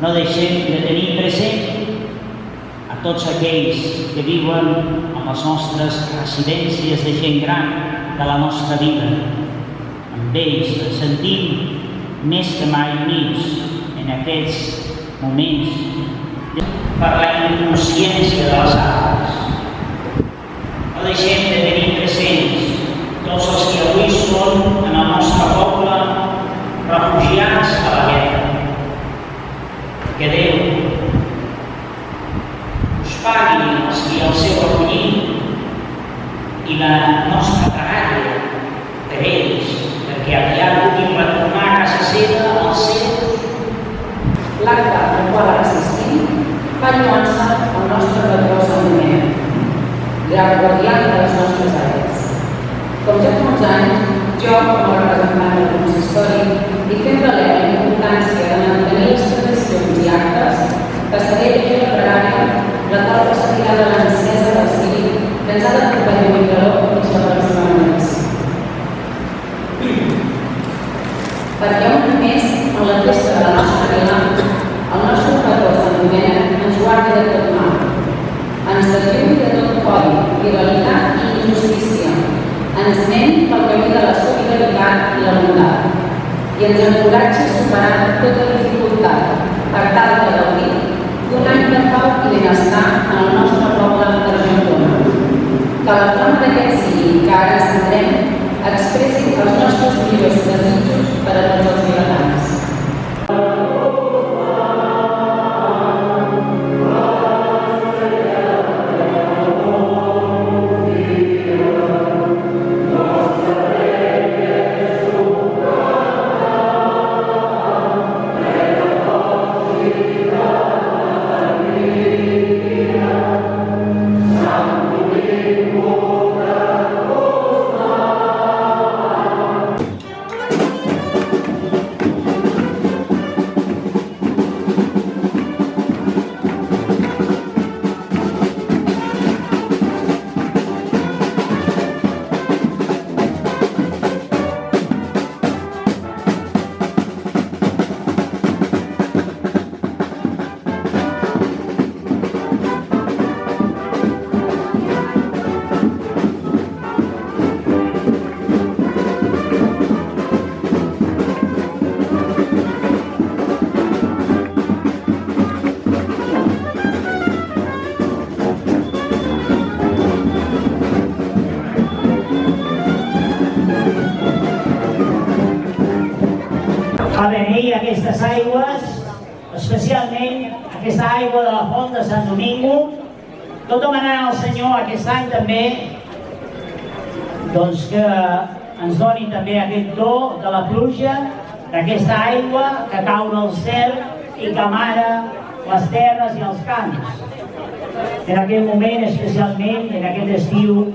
No deixem de tenir present a tots aquells que viuen a les nostres residències de gent gran de la nostra vida. Amb ells ens sentim més que mai units en aquests moments per la inconsciència de les altres. No deixem de tenir presents tots els que avui són en el nostre poble refugiats a la guerra. Que Déu us pagui els qui el seu acollir i la nostra pregària per ells, perquè aviat puguin retornar a casa seva als seus. L'acte al qual assistim fa lluança al nostre patró Sant Domènec, gran guardià de les nostres àrees. Com ja fa uns anys, jo, com a representant del consistori, i fent valer la importància de mantenir les tradicions i actes, passaré a llegir la pregària, la qual procedirà de l'encesa del ciri que ens ha d'acompanyar un calor fins a la pròxima benedicció. Perquè un més, en la festa de la nostra vila, el nostre patró Sant Domènec ens guardi de tot mal, ens desllumi de tot codi, rivalitat i injustícia, ens ment pel camí de la solidaritat i la bondat, i ens encoratja a superar tota dificultat per tal de gaudir d'un any de pau i benestar en el nostre poble d'Argentona. Que la font d'aquest sigui que ara centrem expressi els nostres millors desitjos per a tots els vilatans. A beneir aquestes aigües, especialment aquesta aigua de la font de Sant Domingo, tot demanant al Senyor aquest any també que ens doni també aquest do de la pluja, d'aquesta aigua que cau del cel i que amara les terres i els camps. En aquest moment, especialment, en aquest estiu,